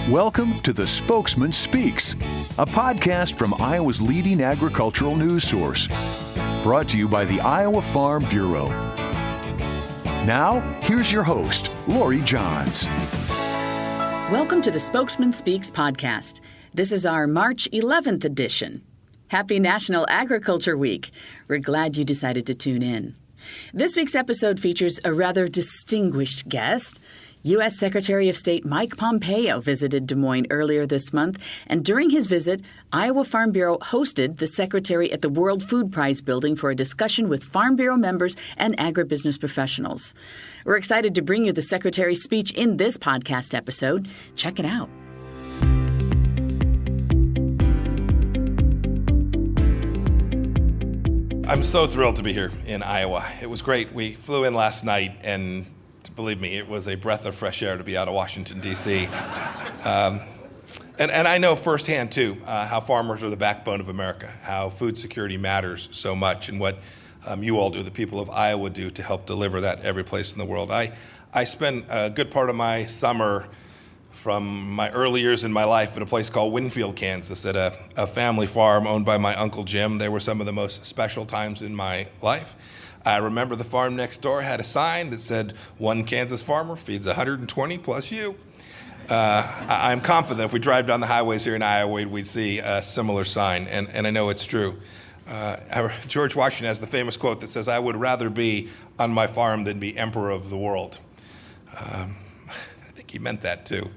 Welcome to the Spokesman Speaks, a podcast from Iowa's leading agricultural news source. Brought to you by the Iowa Farm Bureau. Now, here's your host, Lori Johns. Welcome to the Spokesman Speaks podcast. This is our March 11th edition. Happy National Agriculture Week. We're glad you decided to tune in. This week's episode features a rather distinguished guest. U.S. Secretary of State Mike Pompeo visited Des Moines earlier this month, and during his visit, Iowa Farm Bureau hosted the Secretary at the World Food Prize building for a discussion with Farm Bureau members and agribusiness professionals. We're excited to bring you the Secretary's speech in this podcast episode. Check it out. I'm so thrilled to be here in Iowa. It was great. We flew in last night, and believe me, it was a breath of fresh air to be out of Washington, D.C. And I know firsthand, too, how farmers are the backbone of America, how food security matters so much, and what you all do, the people of Iowa do, to help deliver that every place in the world. I spent a good part of my summer from my early years in my life in a place called Winfield, Kansas, at a family farm owned by my Uncle Jim. They were some of the most special times in my life. I remember the farm next door had a sign that said, "One Kansas farmer feeds 120 plus you." I'm confident if we drive down the highways here in Iowa, we'd see a similar sign, and I know it's true. George Washington has the famous quote that says, "I would rather be on my farm than be emperor of the world." I think he meant that too.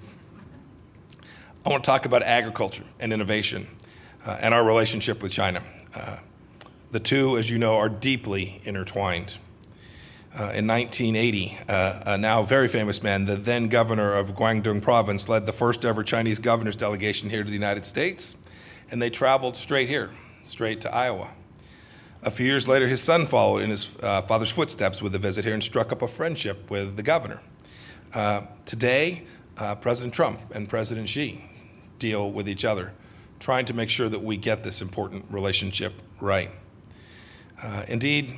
I want to talk about agriculture and innovation and our relationship with China. The two, as you know, are deeply intertwined. In 1980, a now very famous man, the then governor of Guangdong province, led the first ever Chinese governor's delegation here to the United States, and they traveled straight here, straight to Iowa. A few years later, his son followed in his father's footsteps with a visit here and struck up a friendship with the governor. Today, President Trump and President Xi deal with each other, trying to make sure that we get this important relationship right. Indeed,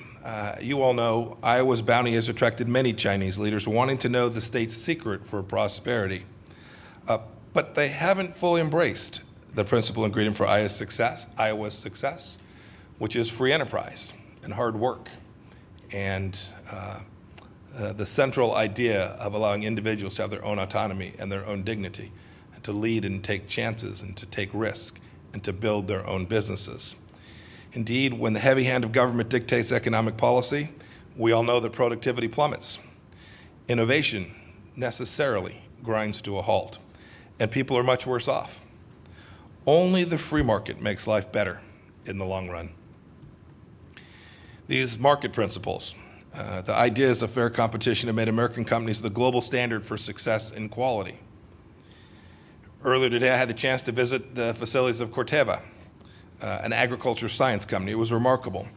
you all know Iowa's bounty has attracted many Chinese leaders wanting to know the state's secret for prosperity. But they haven't fully embraced the principal ingredient for Iowa's success, which is free enterprise and hard work, and the central idea of allowing individuals to have their own autonomy and their own dignity, and to lead and take chances and to take risk and to build their own businesses. Indeed, when the heavy hand of government dictates economic policy, we all know that productivity plummets. Innovation necessarily grinds to a halt, and people are much worse off. Only the free market makes life better in the long run. These market principles, the ideas of fair competition, have made American companies the global standard for success and quality. Earlier today, I had the chance to visit the facilities of Corteva, an agriculture science company. It was remarkable.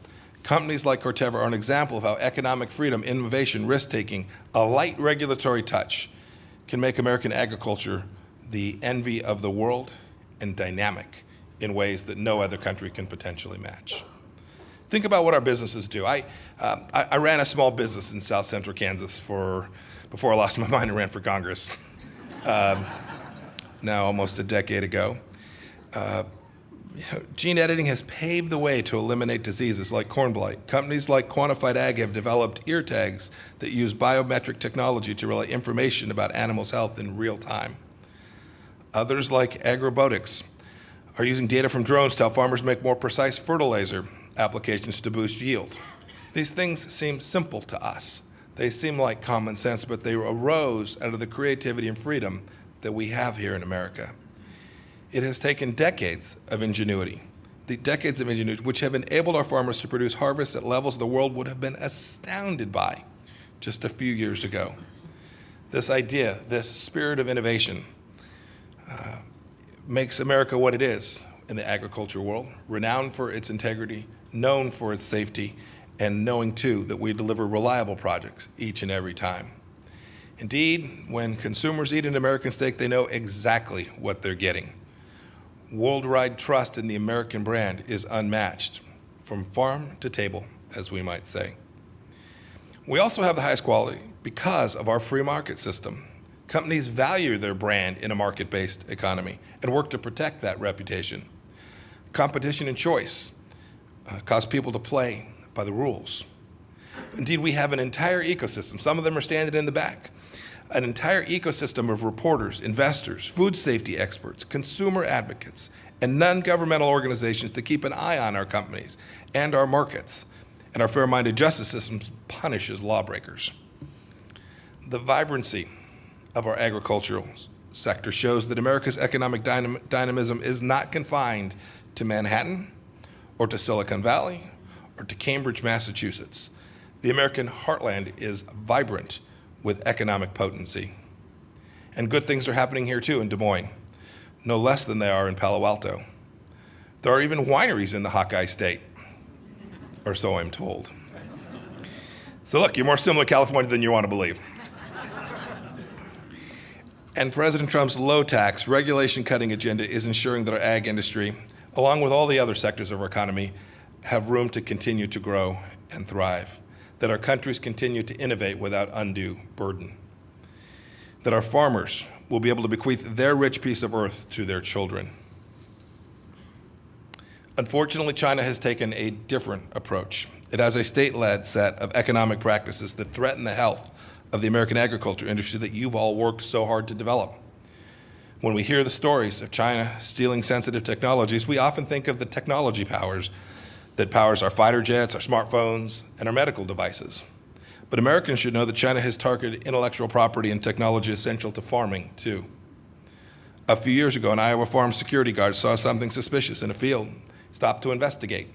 Companies like Corteva are an example of how economic freedom, innovation, risk-taking, a light regulatory touch can make American agriculture the envy of the world and dynamic in ways that no other country can potentially match. Think about what our businesses do. I ran a small business in South Central Kansas before I lost my mind and ran for Congress, now almost a decade ago. Gene editing has paved the way to eliminate diseases like corn blight. Companies like Quantified Ag have developed ear tags that use biometric technology to relay information about animals' health in real time. Others, like agribusiness, are using data from drones to help farmers make more precise fertilizer applications to boost yield. These things seem simple to us. They seem like common sense, but they arose out of the creativity and freedom that we have here in America. It has taken decades of ingenuity, which have enabled our farmers to produce harvests at levels the world would have been astounded by just a few years ago. This idea, this spirit of innovation, makes America what it is in the agriculture world, renowned for its integrity, known for its safety, and knowing, too, that we deliver reliable products each and every time. Indeed, when consumers eat an American steak, they know exactly what they're getting. Worldwide trust in the American brand is unmatched, from farm to table, as we might say. We also have the highest quality because of our free market system. Companies value their brand in a market-based economy and work to protect that reputation. Competition and choice cause people to play by the rules. Indeed, we have an entire ecosystem, some of them are standing in the back, an entire ecosystem of reporters, investors, food safety experts, consumer advocates, and non-governmental organizations to keep an eye on our companies and our markets. And our fair-minded justice system punishes lawbreakers. The vibrancy of our agricultural sector shows that America's economic dynamism is not confined to Manhattan or to Silicon Valley or to Cambridge, Massachusetts. The American heartland is vibrant with economic potency. And good things are happening here too in Des Moines, no less than they are in Palo Alto. There are even wineries in the Hawkeye State, or so I'm told. So look, you're more similar to California than you want to believe. And President Trump's low-tax, regulation-cutting agenda is ensuring that our ag industry, along with all the other sectors of our economy, have room to continue to grow and thrive, that our countries continue to innovate without undue burden, that our farmers will be able to bequeath their rich piece of earth to their children. Unfortunately, China has taken a different approach. It has a state-led set of economic practices that threaten the health of the American agriculture industry that you've all worked so hard to develop. When we hear the stories of China stealing sensitive technologies, we often think of the technology powers that powers our fighter jets, our smartphones, and our medical devices. But Americans should know that China has targeted intellectual property and technology essential to farming, too. A few years ago, an Iowa farm security guard saw something suspicious in a field, stopped to investigate.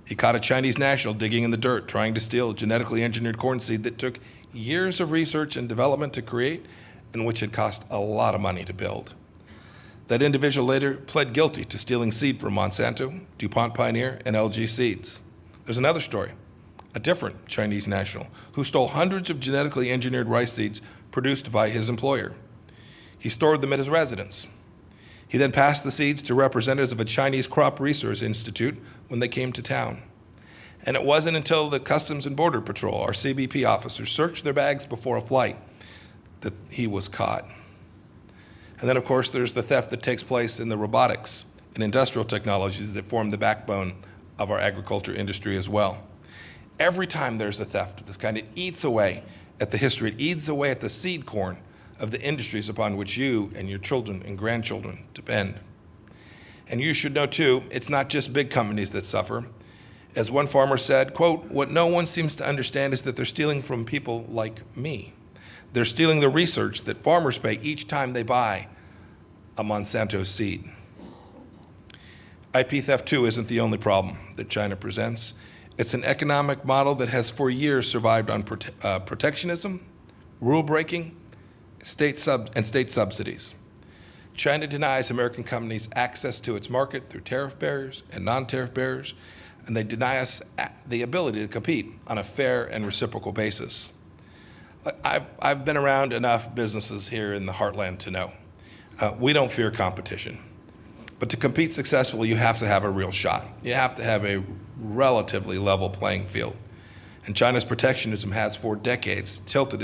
He caught a Chinese national digging in the dirt, trying to steal genetically engineered corn seed that took years of research and development to create, and which had cost a lot of money to build. That individual later pled guilty to stealing seed from Monsanto, DuPont Pioneer, and LG Seeds. There's another story, a different Chinese national who stole hundreds of genetically engineered rice seeds produced by his employer. He stored them at his residence. He then passed the seeds to representatives of a Chinese Crop Research Institute when they came to town. And it wasn't until the Customs and Border Patrol, our CBP officers, searched their bags before a flight that he was caught. And then, of course, there's the theft that takes place in the robotics and industrial technologies that form the backbone of our agriculture industry as well. Every time there's a theft of this kind, it eats away at the history, it eats away at the seed corn of the industries upon which you and your children and grandchildren depend. And you should know, too, it's not just big companies that suffer. As one farmer said, quote, "What no one seems to understand is that they're stealing from people like me. They're stealing the research that farmers pay each time they buy a Monsanto seed." IP theft, too, isn't the only problem that China presents. It's an economic model that has for years survived on protectionism, rule breaking, state subsidies. China denies American companies access to its market through tariff barriers and non-tariff barriers, and they deny us the ability to compete on a fair and reciprocal basis. I've been around enough businesses here in the heartland to know we don't fear competition. But to compete successfully, you have to have a real shot. You have to have a relatively level playing field. And China's protectionism has for decades tilted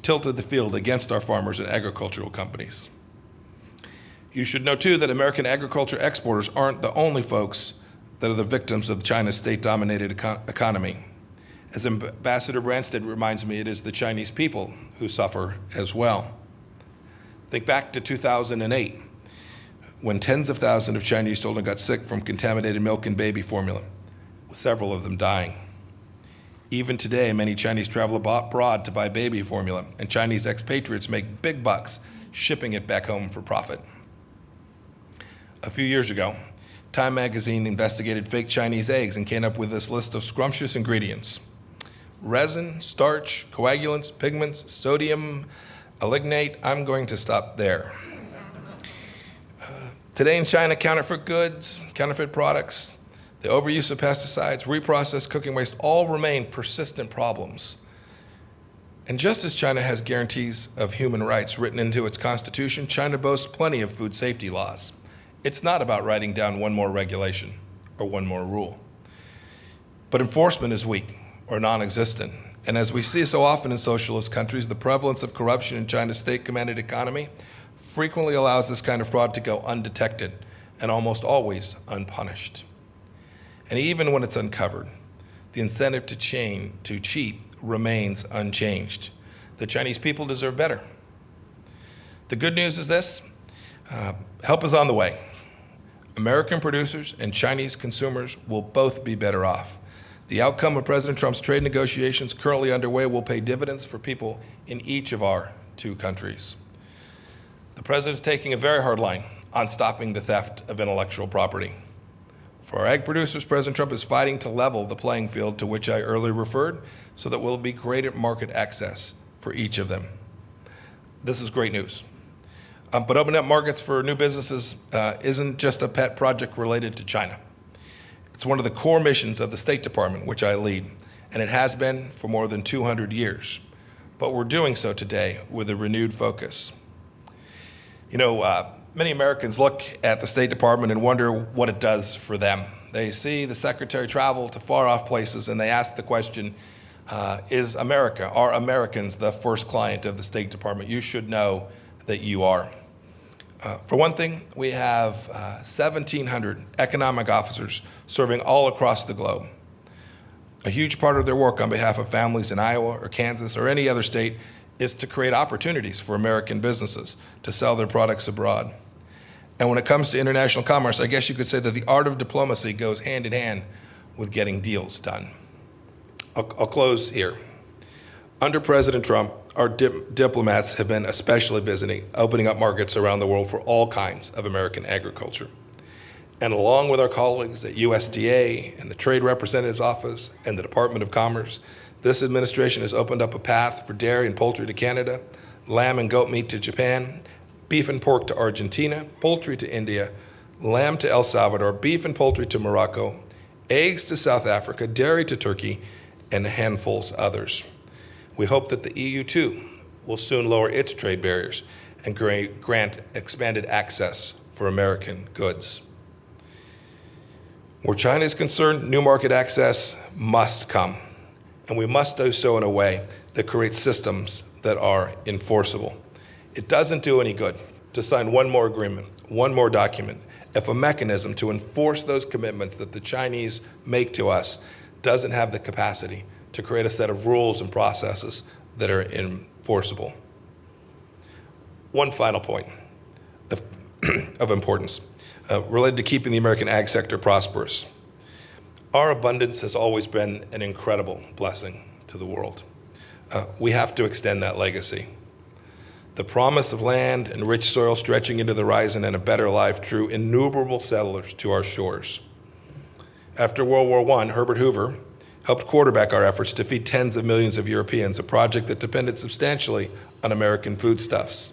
the field against our farmers and agricultural companies. You should know, too, that American agriculture exporters aren't the only folks that are the victims of China's state-dominated economy. As Ambassador Branstad reminds me, it is the Chinese people who suffer as well. Think back to 2008, when tens of thousands of Chinese children got sick from contaminated milk and baby formula, with several of them dying. Even today, many Chinese travel abroad to buy baby formula, and Chinese expatriates make big bucks shipping it back home for profit. A few years ago, Time magazine investigated fake Chinese eggs and came up with this list of scrumptious ingredients: resin, starch, coagulants, pigments, sodium, alignate. I'm going to stop there. Today in China, counterfeit goods, counterfeit products, the overuse of pesticides, reprocessed cooking waste all remain persistent problems. And just as China has guarantees of human rights written into its constitution, China boasts plenty of food safety laws. It's not about writing down one more regulation or one more rule. But enforcement is weak or non-existent, And as we see so often in socialist countries, the prevalence of corruption in China's state-commanded economy frequently allows this kind of fraud to go undetected and almost always unpunished. And even when it's uncovered, the incentive to cheat remains unchanged. The Chinese people deserve better. The good news is this: help is on the way. American producers and Chinese consumers will both be better off. The outcome of President Trump's trade negotiations currently underway will pay dividends for people in each of our two countries. The president's taking a very hard line on stopping the theft of intellectual property. For our ag producers, President Trump is fighting to level the playing field to which I earlier referred, so that there will be greater market access for each of them. This is great news. But opening up markets for new businesses isn't just a pet project related to China. It's one of the core missions of the State Department, which I lead, and it has been for more than 200 years. But we're doing so today with a renewed focus. Many Americans look at the State Department and wonder what it does for them. They see the Secretary travel to far-off places, and they ask the question, are Americans the first client of the State Department? You should know that you are. For one thing, we have 1,700 economic officers serving all across the globe. A huge part of their work on behalf of families in Iowa or Kansas or any other state is to create opportunities for American businesses to sell their products abroad. And when it comes to international commerce, I guess you could say that the art of diplomacy goes hand in hand with getting deals done. I'll close here. Under President Trump, our diplomats have been especially busy opening up markets around the world for all kinds of American agriculture. And along with our colleagues at USDA and the Trade Representative's Office and the Department of Commerce, this administration has opened up a path for dairy and poultry to Canada, lamb and goat meat to Japan, beef and pork to Argentina, poultry to India, lamb to El Salvador, beef and poultry to Morocco, eggs to South Africa, dairy to Turkey, and handfuls others. We hope that the EU, too, will soon lower its trade barriers and grant expanded access for American goods. Where China is concerned, new market access must come, and we must do so in a way that creates systems that are enforceable. It doesn't do any good to sign one more agreement, one more document, if a mechanism to enforce those commitments that the Chinese make to us doesn't have the capacity to create a set of rules and processes that are enforceable. One final point of importance related to keeping the American ag sector prosperous. Our abundance has always been an incredible blessing to the world. We have to extend that legacy. The promise of land and rich soil stretching into the horizon and a better life drew innumerable settlers to our shores. After World War I, Herbert Hoover helped quarterback our efforts to feed tens of millions of Europeans, a project that depended substantially on American foodstuffs.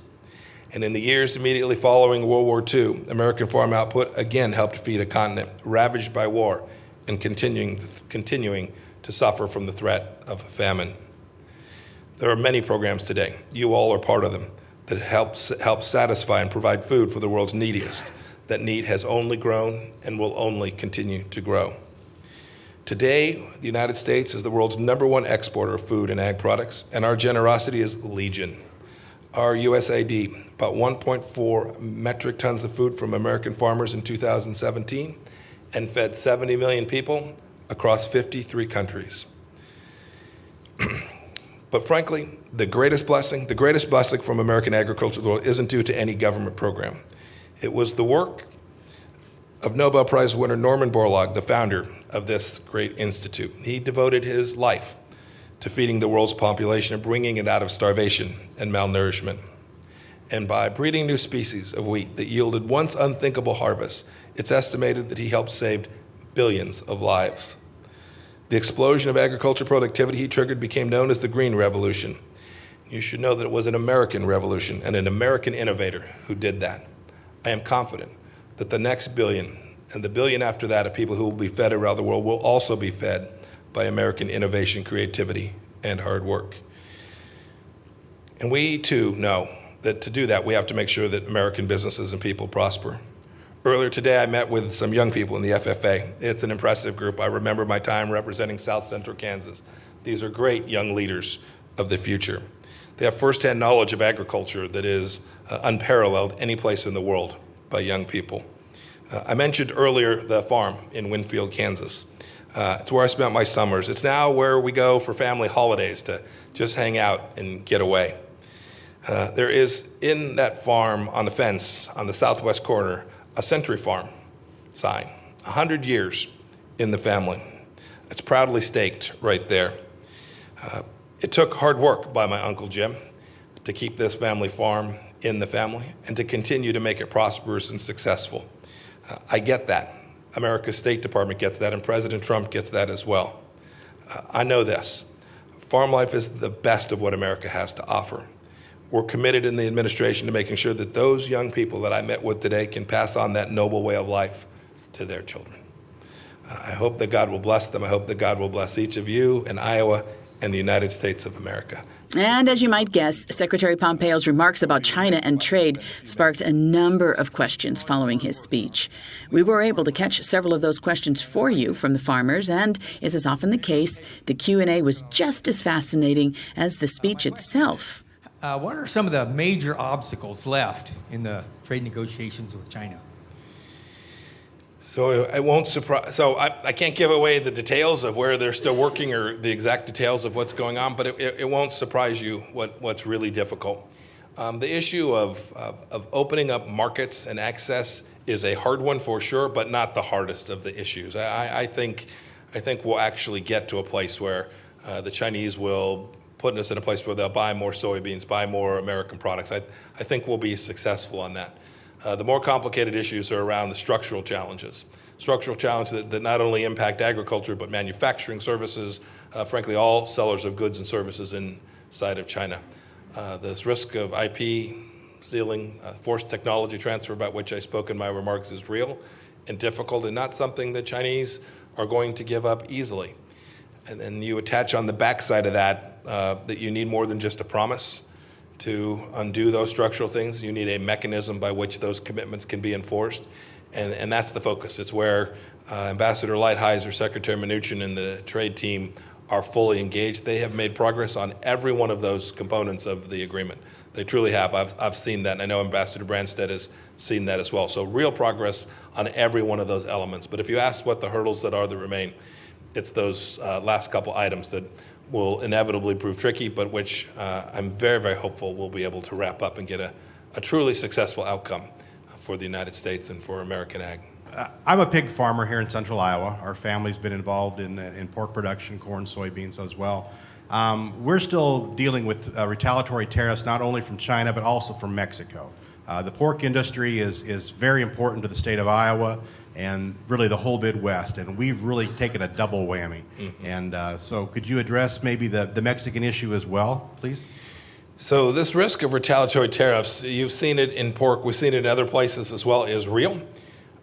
And in the years immediately following World War II, American farm output again helped feed a continent ravaged by war and continuing to suffer from the threat of famine. There are many programs today, you all are part of them, that help satisfy and provide food for the world's neediest. That need has only grown and will only continue to grow. Today, the United States is the world's #1 exporter of food and ag products, and our generosity is legion. Our USAID bought 1.4 metric tons of food from American farmers in 2017 and fed 70 million people across 53 countries. But frankly, the greatest blessing from American agriculture isn't due to any government program. It was the work of Nobel Prize winner Norman Borlaug, the founder of this great institute. He devoted his life to feeding the world's population and bringing it out of starvation and malnourishment. And by breeding new species of wheat that yielded once unthinkable harvests, it's estimated that he helped save billions of lives. The explosion of agriculture productivity he triggered became known as the Green Revolution. You should know that it was an American revolution and an American innovator who did that. I am confident that the next billion and the billion after that of people who will be fed around the world will also be fed by American innovation, creativity, and hard work. And we too know that to do that, we have to make sure that American businesses and people prosper. Earlier today, I met with some young people in the FFA. It's an impressive group. I remember my time representing South Central Kansas. These are great young leaders of the future. They have firsthand knowledge of agriculture that is unparalleled any place in the world by young people. I mentioned earlier the farm in Winfield, Kansas. It's where I spent my summers. It's now where we go for family holidays to just hang out and get away. There is in that farm on the fence on the southwest corner a Century Farm sign, 100 years in the family. It's proudly staked right there. It took hard work by my Uncle Jim to keep this family farm in the family and to continue to make it prosperous and successful. I get that. America's State Department gets that, and President Trump gets that as well. I know this. Farm life is the best of what America has to offer. We're committed in the administration to making sure that those young people that I met with today can pass on that noble way of life to their children. I hope that God will bless them. I hope that God will bless each of you in Iowa and the United States of America. And as you might guess, Secretary Pompeo's remarks about China and trade sparked a number of questions following his speech. We were able to catch several of those questions for you from the farmers, and as is often the case, the Q&A was just as fascinating as the speech itself. What are some of the major obstacles left in the trade negotiations with China? So it won't surprise. So I can't give away the details of where they're still working or the exact details of what's going on, but it won't surprise you what's really difficult. The issue of opening up markets and access is a hard one for sure, but not the hardest of the issues. I think we'll actually get to a place where the Chinese will put us in a place where they'll buy more soybeans, buy more American products. I think we'll be successful on that. The more complicated issues are around the structural challenges. Structural challenges that not only impact agriculture, but manufacturing services, frankly, all sellers of goods and services inside of China. This risk of IP stealing, forced technology transfer about which I spoke in my remarks is real and difficult and not something the Chinese are going to give up easily. And then you attach on the backside of that that you need more than just a promise to undo those structural things. You need a mechanism by which those commitments can be enforced, and that's the focus. It's where Ambassador Lighthizer, Secretary Mnuchin, and the trade team are fully engaged. They have made progress on every one of those components of the agreement. They truly have. I've seen that, and I know Ambassador Branstad has seen that as well. So real progress on every one of those elements. But if you ask what the hurdles that remain, it's those last couple items that will inevitably prove tricky, but which I'm very, very hopeful we'll be able to wrap up and get a truly successful outcome for the United States and for American ag. I'm a pig farmer here in central Iowa. Our family's been involved in pork production, corn, soybeans as well. We're still dealing with retaliatory tariffs not only from China but also from Mexico. The pork industry is very important to the state of Iowa and really the whole Midwest, and we've really taken a double whammy. Mm-hmm. And so could you address maybe the Mexican issue as well, please? So this risk of retaliatory tariffs, you've seen it in pork, we've seen it in other places as well, is real.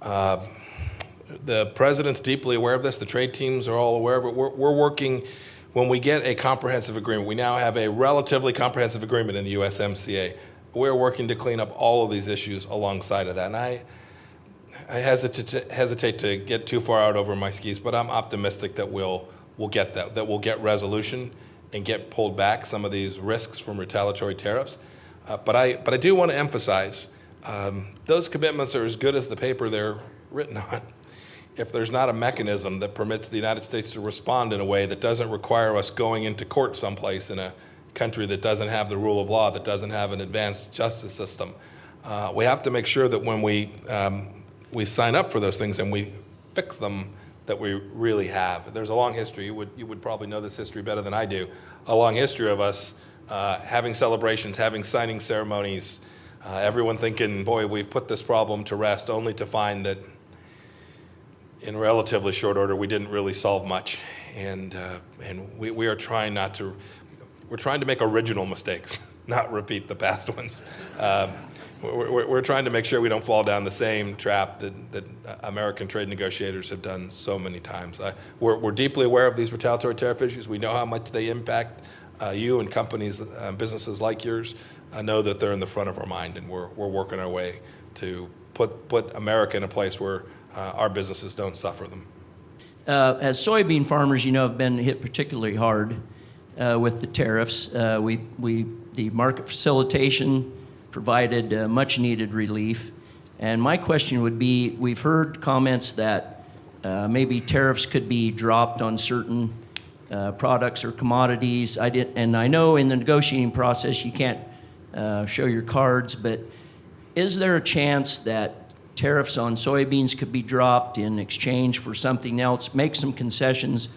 The president's deeply aware of this. The trade teams are all aware of it. We're working, when we get a comprehensive agreement, we now have a relatively comprehensive agreement in the USMCA. We're working to clean up all of these issues alongside of that. And I hesitate to get too far out over my skis, but I'm optimistic that we'll get that we'll get resolution and get pulled back some of these risks from retaliatory tariffs. But I do want to emphasize those commitments are as good as the paper they're written on. If there's not a mechanism that permits the United States to respond in a way that doesn't require us going into court someplace in a country that doesn't have the rule of law, that doesn't have an advanced justice system, we have to make sure that when we sign up for those things and we fix them, that we really have. There's a long history. You would probably know this history better than I do. A long history of us having celebrations, having signing ceremonies, everyone thinking, boy, we've put this problem to rest, only to find that in relatively short order we didn't really solve much. And we are trying we're trying to make original mistakes, not repeat the past ones. We're trying to make sure we don't fall down the same trap that American trade negotiators have done so many times. We're deeply aware of these retaliatory tariff issues. We know how much they impact you and companies, businesses like yours. I know that they're in the front of our mind, and we're working our way to put America in a place where our businesses don't suffer them. As soybean farmers, have been hit particularly hard with the tariffs. The market facilitation provided much-needed relief. And my question would be, we've heard comments that maybe tariffs could be dropped on certain products or commodities. And I know in the negotiating process you can't show your cards, but is there a chance that tariffs on soybeans could be dropped in exchange for something else, make some concessions,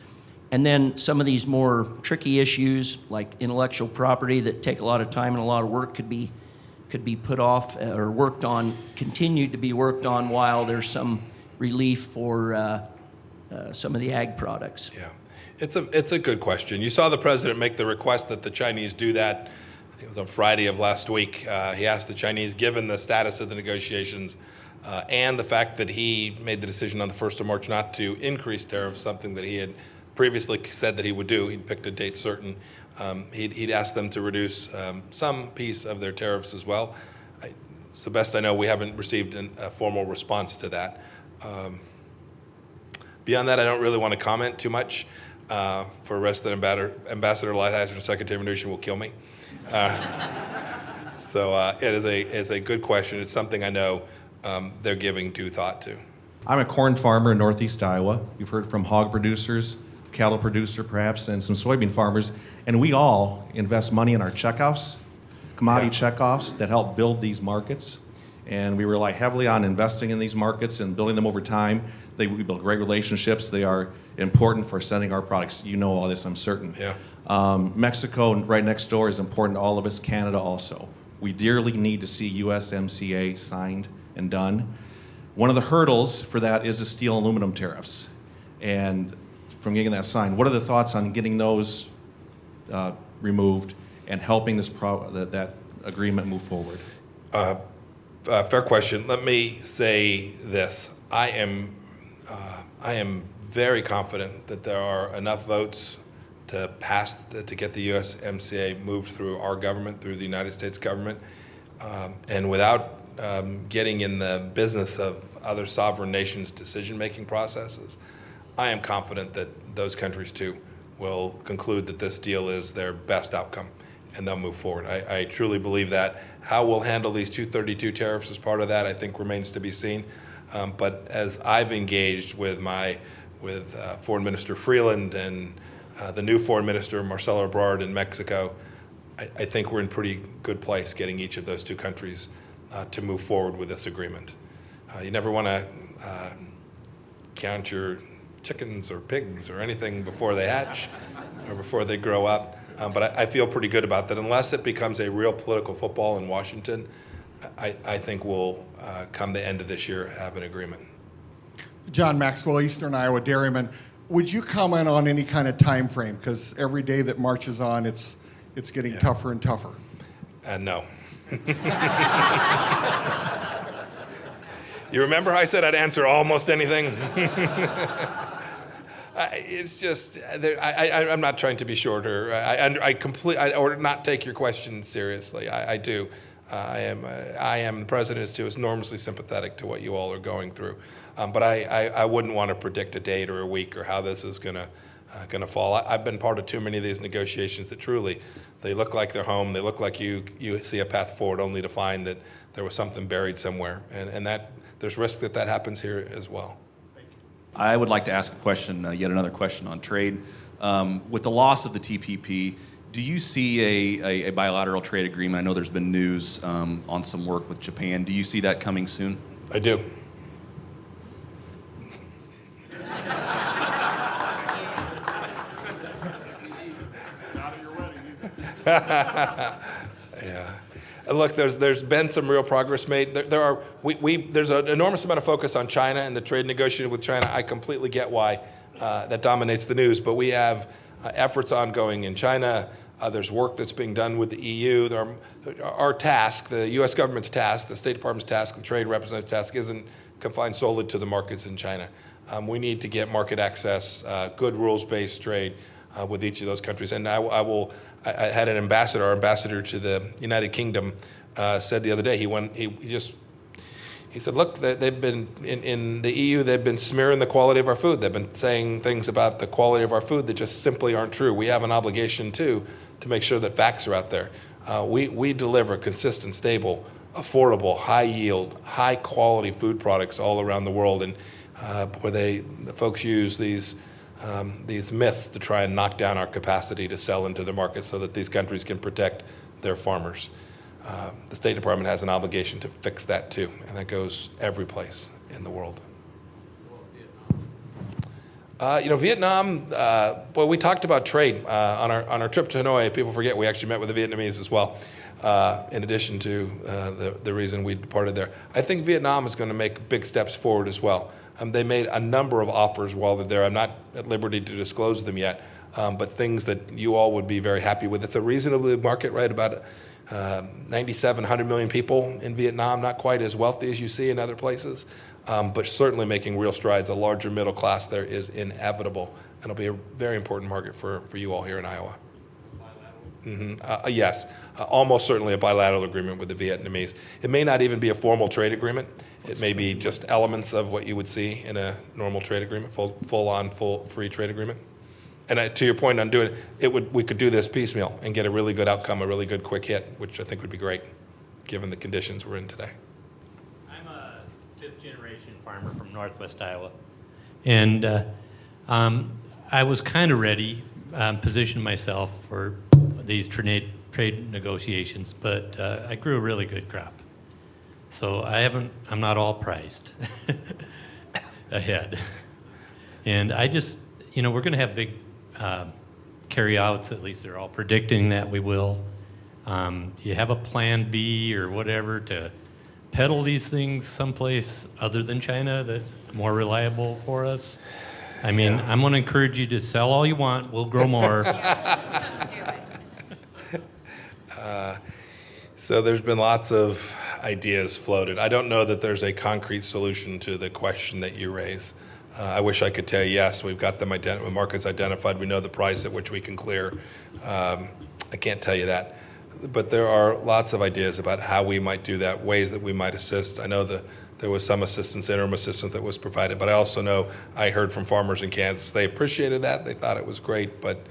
and then some of these more tricky issues like intellectual property that take a lot of time and a lot of work could be put off or worked on, continued to be worked on while there's some relief for some of the ag products? Yeah, it's a good question. You saw the president make the request that the Chinese do that. I think it was on Friday of last week. He asked the Chinese, given the status of the negotiations and the fact that he made the decision on the 1st of March not to increase tariffs, something that he had previously said that he would do. He'd picked a date certain. He'd asked them to reduce some piece of their tariffs as well. So best I know, we haven't received a formal response to that. Beyond that, I don't really want to comment too much. For arrest that Ambassador Lighthizer and Secretary Mnuchin will kill me. So it is a good question. It's something I know they're giving due thought to. I'm a corn farmer in northeast Iowa. You've heard from hog producers, cattle producer perhaps, and some soybean farmers, and we all invest money in our checkoffs, commodity checkoffs that help build these markets, and we rely heavily on investing in these markets and building them over time. We build great relationships. They are important for sending our products. You know all this, I'm certain. Yeah. Mexico, right next door, is important to all of us. Canada also. We dearly need to see USMCA signed and done. One of the hurdles for that is the steel and aluminum tariffs. And from getting that signed, what are the thoughts on getting those removed and helping that agreement move forward? Fair question. Let me say this. I am very confident that there are enough votes to get the USMCA moved through our government, through the United States government, and without getting in the business of other sovereign nations' decision-making processes, I am confident that those countries too will conclude that this deal is their best outcome, and they'll move forward. I truly believe that. How we'll handle these 232 tariffs as part of that, I think, remains to be seen. But as I've engaged with Foreign Minister Freeland and the new Foreign Minister Marcelo Ebrard in Mexico, I think we're in pretty good place getting each of those two countries to move forward with this agreement. You never want to count your chickens or pigs or anything before they hatch or before they grow up. But I feel pretty good about that. Unless it becomes a real political football in Washington, I think we'll, come the end of this year, have an agreement. John Maxwell, Eastern Iowa Dairyman. Would you comment on any kind of time frame? Because every day that marches on, it's getting tougher and tougher. No. You remember I said I'd answer almost anything? It's just, I'm not trying to be shorter. Or not take your question seriously. I do. the president is enormously sympathetic to what you all are going through. But I wouldn't want to predict a date or a week or how this is going to fall. I've been part of too many of these negotiations that truly, they look like they're home. They look like you see a path forward, only to find that there was something buried somewhere. And that there's risk that happens here as well. I would like to ask a question, yet another question on trade. With the loss of the TPP, do you see a bilateral trade agreement? I know there's been news on some work with Japan. Do you see that coming soon? I do. Yeah. Look, there's been some real progress made. There's an enormous amount of focus on China and the trade negotiation with China. I completely get why that dominates the news, but we have efforts ongoing in China. There's work that's being done with the EU. Our task, the U.S. government's task, the State Department's task, the Trade Representative's task isn't confined solely to the markets in China. We need to get market access, good rules-based trade with each of those countries. And I had an ambassador, our ambassador to the United Kingdom, said the other day he He said, look, they've been, in the EU, they've been smearing the quality of our food. They've been saying things about the quality of our food that just simply aren't true. We have an obligation, too, to make sure that facts are out there. We deliver consistent, stable, affordable, high-yield, high-quality food products all around the world, and where the folks use these myths to try and knock down our capacity to sell into the market so that these countries can protect their farmers. The State Department has an obligation to fix that too, and that goes every place in the world. Vietnam, we talked about trade on our trip to Hanoi. People forget we actually met with the Vietnamese as well, in addition to the reason we departed there. I think Vietnam is going to make big steps forward as well. They made a number of offers while they're there. I'm not at liberty to disclose them yet, but things that you all would be very happy with. It's a reasonable market, right? About 97, 100 million people in Vietnam, not quite as wealthy as you see in other places, but certainly making real strides. A larger middle class there is inevitable, and it'll be a very important market for you all here in Iowa. Yes, almost certainly a bilateral agreement with the Vietnamese. It may not even be a formal trade agreement. It may be just elements of what you would see in a normal trade agreement, full free trade agreement. And to your point on doing it, we could do this piecemeal and get a really good outcome, a really good quick hit, which I think would be great, given the conditions we're in today. I'm a fifth-generation farmer from Northwest Iowa, and I was kind of ready, positioned myself for these trade negotiations, but I grew a really good crop, so I'm not all priced ahead, and I just, we're going to have big carryouts. At least they're all predicting that we will. Do you have a plan B or whatever to peddle these things someplace other than China that's more reliable for us? I mean, I'm going to encourage you to sell all you want. We'll grow more. So there's been lots of ideas floated. I don't know that there's a concrete solution to the question that you raise. I wish I could tell you, yes, we've got the markets identified. We know the price at which we can clear. I can't tell you that. But there are lots of ideas about how we might do that, ways that we might assist. I know there was some assistance, interim assistance that was provided, but I also know I heard from farmers in Kansas. They appreciated that. They thought it was great, but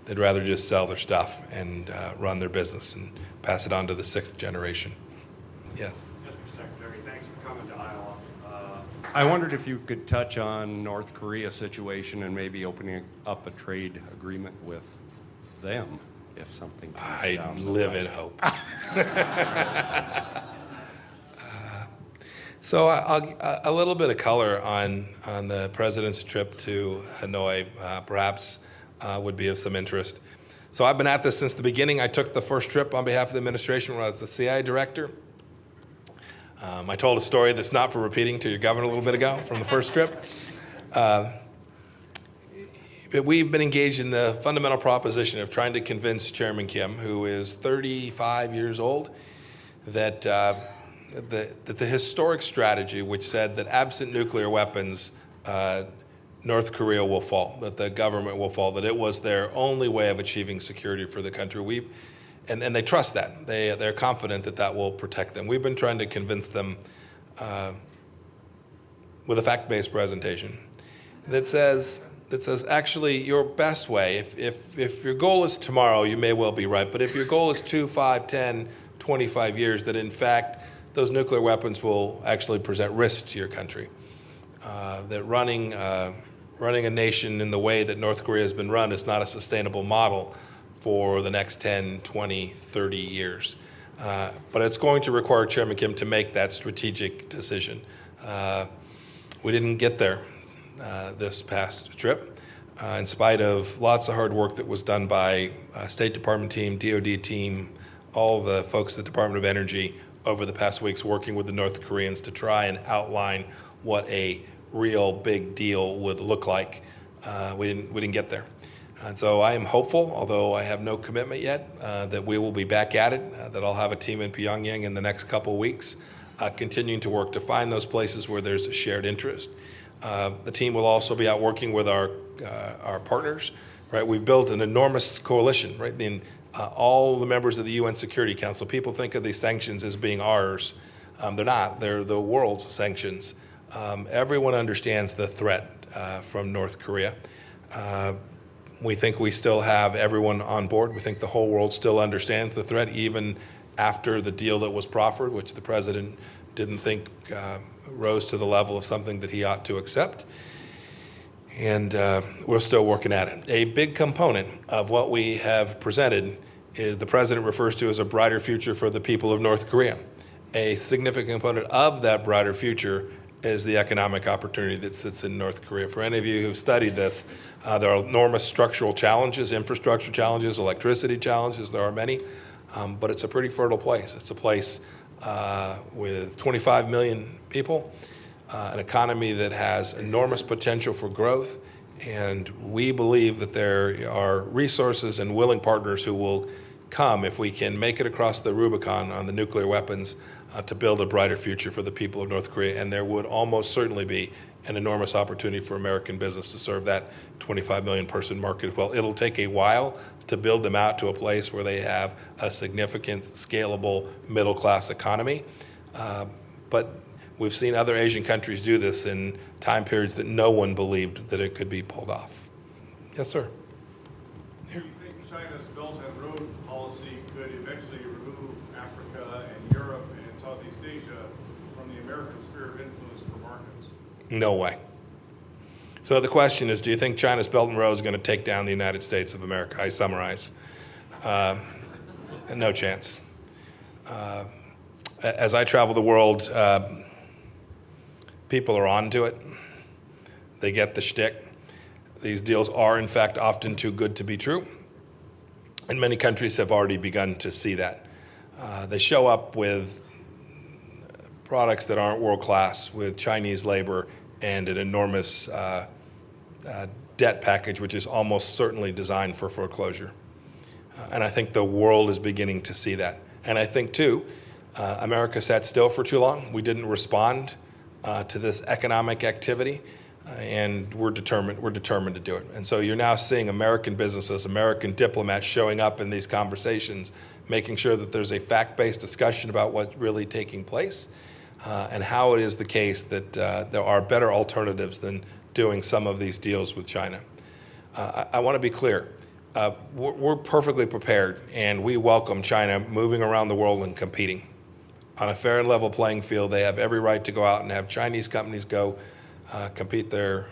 they'd rather just sell their stuff and run their business and pass it on to the sixth generation. Yes. Mr. Secretary, thanks for coming to Iowa. I wondered if you could touch on North Korea situation and maybe opening up a trade agreement with them if something comes I down live in hope. So a little bit of color on the president's trip to Hanoi perhaps would be of some interest. So I've been at this since the beginning. I took the first trip on behalf of the administration when I was the CIA director. I told a story that's not for repeating to your governor a little bit ago from the first trip. We've been engaged in the fundamental proposition of trying to convince Chairman Kim, who is 35 years old, that the historic strategy which said that absent nuclear weapons, North Korea will fall, that the government will fall, that it was their only way of achieving security for the country. And they trust that. They're confident that that will protect them. We've been trying to convince them with a fact-based presentation that says actually your best way, if your goal is tomorrow, you may well be right, but if your goal is 2, 5, 10, 25 years, that in fact those nuclear weapons will actually present risks to your country. That running a nation in the way that North Korea has been run is not a sustainable model for the next 10, 20, 30 years. But it's going to require Chairman Kim to make that strategic decision. We didn't get there this past trip, in spite of lots of hard work that was done by State Department team, DOD team, all the folks at the Department of Energy over the past weeks working with the North Koreans to try and outline what a real big deal would look like. We didn't get there. And so I am hopeful, although I have no commitment yet, that we will be back at it, that I'll have a team in Pyongyang in the next couple of weeks, continuing to work to find those places where there's a shared interest. The team will also be out working with our partners, right? We've built an enormous coalition, right? All the members of the UN Security Council. People think of these sanctions as being ours. They're not. They're the world's sanctions. Everyone understands the threat from North Korea. We think we still have everyone on board. We think the whole world still understands the threat, even after the deal that was proffered, which the president didn't think rose to the level of something that he ought to accept. And we're still working at it. A big component of what we have presented is the president refers to as a brighter future for the people of North Korea. A significant component of that brighter future is the economic opportunity that sits in North Korea. For any of you who've studied this, there are enormous structural challenges, infrastructure challenges, electricity challenges. There are many, but it's a pretty fertile place. It's a place with 25 million people, an economy that has enormous potential for growth, and we believe that there are resources and willing partners who will come if we can make it across the Rubicon on the nuclear weapons to build a brighter future for the people of North Korea. And there would almost certainly be an enormous opportunity for American business to serve that 25 million person market. Well, it'll take a while to build them out to a place where they have a significant, scalable, middle-class economy. But we've seen other Asian countries do this in time periods that no one believed that it could be pulled off. Yes, sir. Do you think China's Belt and Road policy could eventually remove Africa and Europe and Southeast Asia from the American sphere of influence for markets? No way. So the question is, do you think China's Belt and Road is going to take down the United States of America? I summarize. No chance. As I travel the world, people are on to it. They get the shtick. These deals are, in fact, often too good to be true. And many countries have already begun to see that. They show up with products that aren't world-class, with Chinese labor and an enormous debt package, which is almost certainly designed for foreclosure. And I think the world is beginning to see that. And I think, too, America sat still for too long. We didn't respond to this economic activity. And we're determined to do it. And so you're now seeing American businesses, American diplomats showing up in these conversations, making sure that there's a fact-based discussion about what's really taking place and how it is the case that there are better alternatives than doing some of these deals with China. I want to be clear. We're perfectly prepared, and we welcome China moving around the world and competing. On a fair and level playing field, they have every right to go out and have Chinese companies go compete their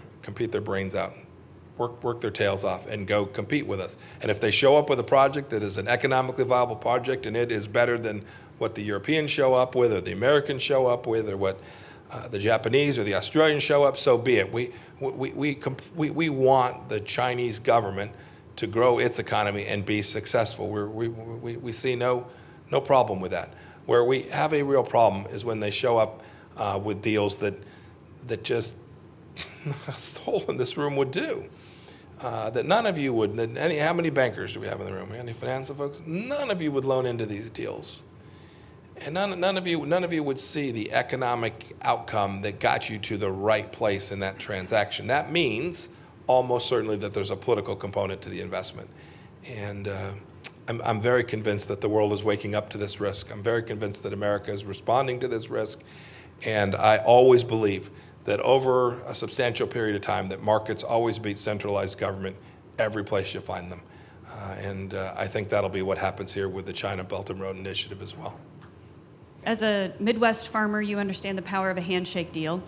brains out, work their tails off, and go compete with us. And if they show up with a project that is an economically viable project and it is better than what the Europeans show up with, or the Americans show up with, or what the Japanese or the Australians show up, so be it. We want the Chinese government to grow its economy and be successful. We see no problem with that. Where we have a real problem is when they show up with deals that just a soul in this room would do. That none of you would. How many bankers do we have in the room? Any financial folks? None of you would loan into these deals, and none of you would see the economic outcome that got you to the right place in that transaction. That means almost certainly that there's a political component to the investment, and I'm very convinced that the world is waking up to this risk. I'm very convinced that America is responding to this risk, and I always believe that over a substantial period of time that markets always beat centralized government every place you find them. And I think that'll be what happens here with the China Belt and Road Initiative as well. As a Midwest farmer, you understand the power of a handshake deal.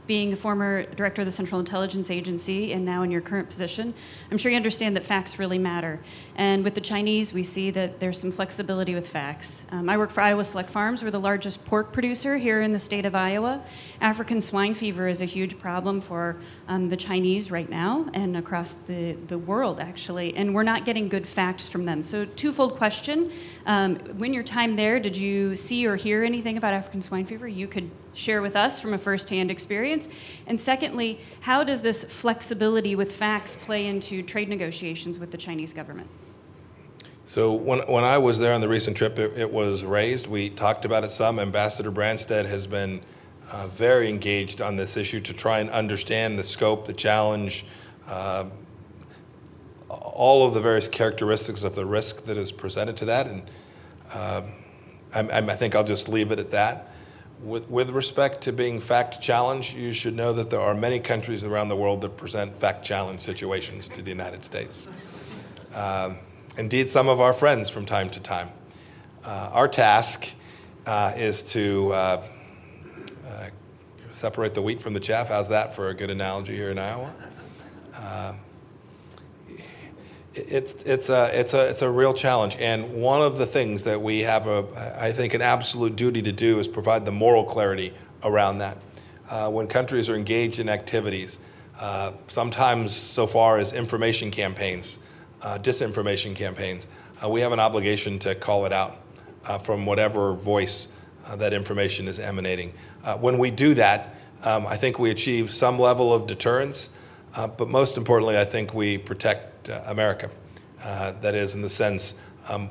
Being a former director of the Central Intelligence Agency and now in your current position, I'm sure you understand that facts really matter. And with the Chinese, we see that there's some flexibility with facts. I work for Iowa Select Farms. We're the largest pork producer here in the state of Iowa. African swine fever is a huge problem for the Chinese right now and across the world, actually. And we're not getting good facts from them. So twofold question. When your time there, did you see or hear anything about African swine fever you could share with us from a firsthand experience? And secondly, how does this flexibility with facts play into trade negotiations with the Chinese government? So when I was there on the recent trip, it was raised. We talked about it some. Ambassador Branstad has been very engaged on this issue to try and understand the scope, the challenge, all of the various characteristics of the risk that is presented to that. And I think I'll just leave it at that. With respect to being fact-challenged, you should know that there are many countries around the world that present fact-challenged situations to the United States. Indeed, some of our friends from time to time. Our task is to separate the wheat from the chaff. How's that for a good analogy here in Iowa? It's a real challenge, and one of the things that we have I think an absolute duty to do is provide the moral clarity around that. When countries are engaged in activities, sometimes so far as information campaigns, disinformation campaigns, we have an obligation to call it out from whatever voice that information is emanating. When we do that, I think we achieve some level of deterrence, but most importantly, I think we protect America. That is, in the sense,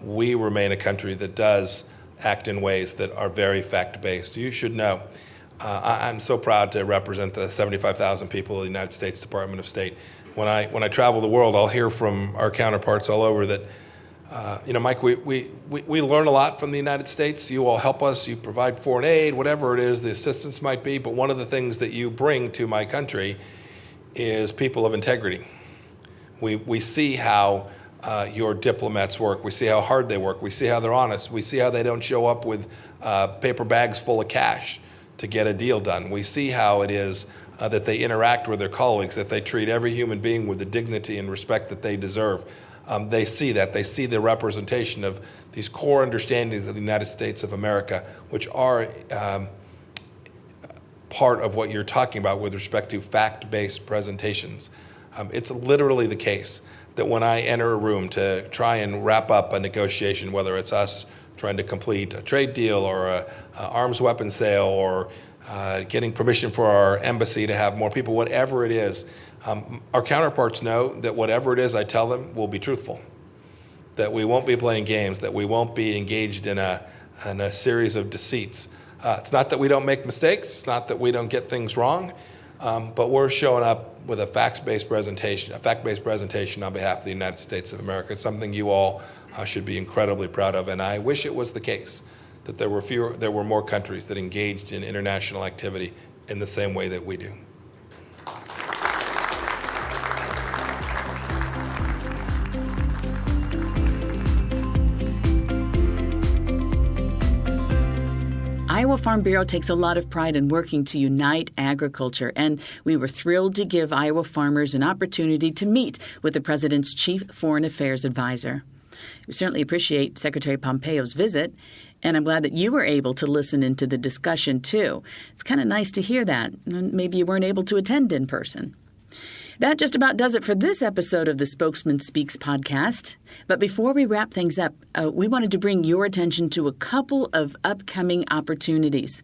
we remain a country that does act in ways that are very fact-based. You should know, I'm so proud to represent the 75,000 people of the United States Department of State. When I travel the world, I'll hear from our counterparts all over that, Mike, we learn a lot from the United States. You all help us. You provide foreign aid, whatever it is the assistance might be. But one of the things that you bring to my country is people of integrity. We see how your diplomats work. We see how hard they work. We see how they're honest. We see how they don't show up with paper bags full of cash to get a deal done. We see how it is that they interact with their colleagues, that they treat every human being with the dignity and respect that they deserve. They see that. They see the representation of these core understandings of the United States of America, which are part of what you're talking about with respect to fact-based presentations. It's literally the case that when I enter a room to try and wrap up a negotiation, whether it's us trying to complete a trade deal or a arms weapon sale or getting permission for our embassy to have more people, whatever it is, our counterparts know that whatever it is I tell them will be truthful, that we won't be playing games, that we won't be engaged in a series of deceits. It's not that we don't make mistakes, it's not that we don't get things wrong, but we're showing up with a fact-based presentation on behalf of the United States of America. It's something you all should be incredibly proud of, and I wish it was the case that there were more countries that engaged in international activity in the same way that we do. Iowa Farm Bureau takes a lot of pride in working to unite agriculture, and we were thrilled to give Iowa farmers an opportunity to meet with the President's Chief Foreign Affairs Advisor. We certainly appreciate Secretary Pompeo's visit, and I'm glad that you were able to listen into the discussion, too. It's kind of nice to hear that. Maybe you weren't able to attend in person. That just about does it for this episode of the Spokesman Speaks podcast. But before we wrap things up, we wanted to bring your attention to a couple of upcoming opportunities.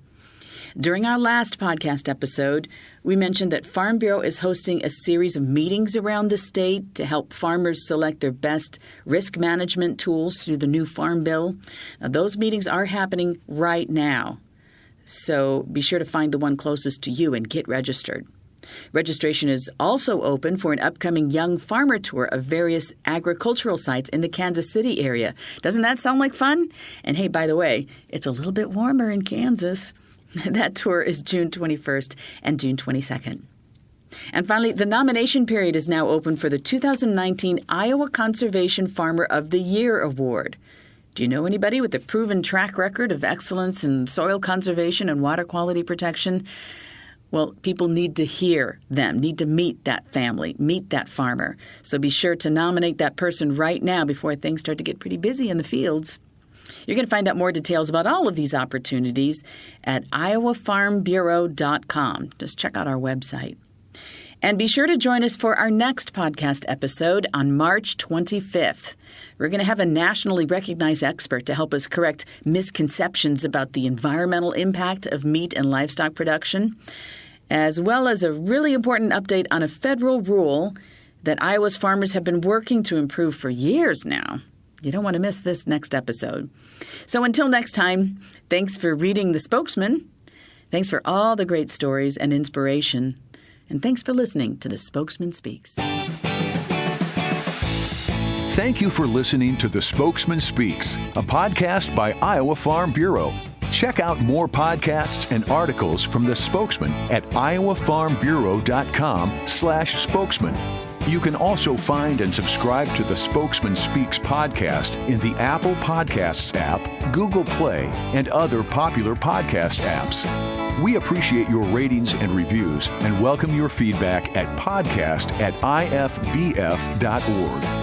During our last podcast episode, we mentioned that Farm Bureau is hosting a series of meetings around the state to help farmers select their best risk management tools through the new Farm Bill. Now, those meetings are happening right now, so be sure to find the one closest to you and get registered. Registration is also open for an upcoming Young Farmer Tour of various agricultural sites in the Kansas City area. Doesn't that sound like fun? And hey, by the way, it's a little bit warmer in Kansas. That tour is June 21st and June 22nd. And finally, the nomination period is now open for the 2019 Iowa Conservation Farmer of the Year Award. Do you know anybody with a proven track record of excellence in soil conservation and water quality protection? Well, people need to hear them, need to meet that family, meet that farmer. So be sure to nominate that person right now before things start to get pretty busy in the fields. You're going to find out more details about all of these opportunities at iowafarmbureau.com. Just check out our website. And be sure to join us for our next podcast episode on March 25th. We're going to have a nationally recognized expert to help us correct misconceptions about the environmental impact of meat and livestock production, as well as a really important update on a federal rule that Iowa's farmers have been working to improve for years now. You don't want to miss this next episode. So until next time, thanks for reading The Spokesman. Thanks for all the great stories and inspiration. And thanks for listening to The Spokesman Speaks. Thank you for listening to The Spokesman Speaks, a podcast by Iowa Farm Bureau. Check out more podcasts and articles from The Spokesman at iowafarmbureau.com/spokesman. You can also find and subscribe to the Spokesman Speaks podcast in the Apple Podcasts app, Google Play, and other popular podcast apps. We appreciate your ratings and reviews and welcome your feedback at podcast@ifbf.org.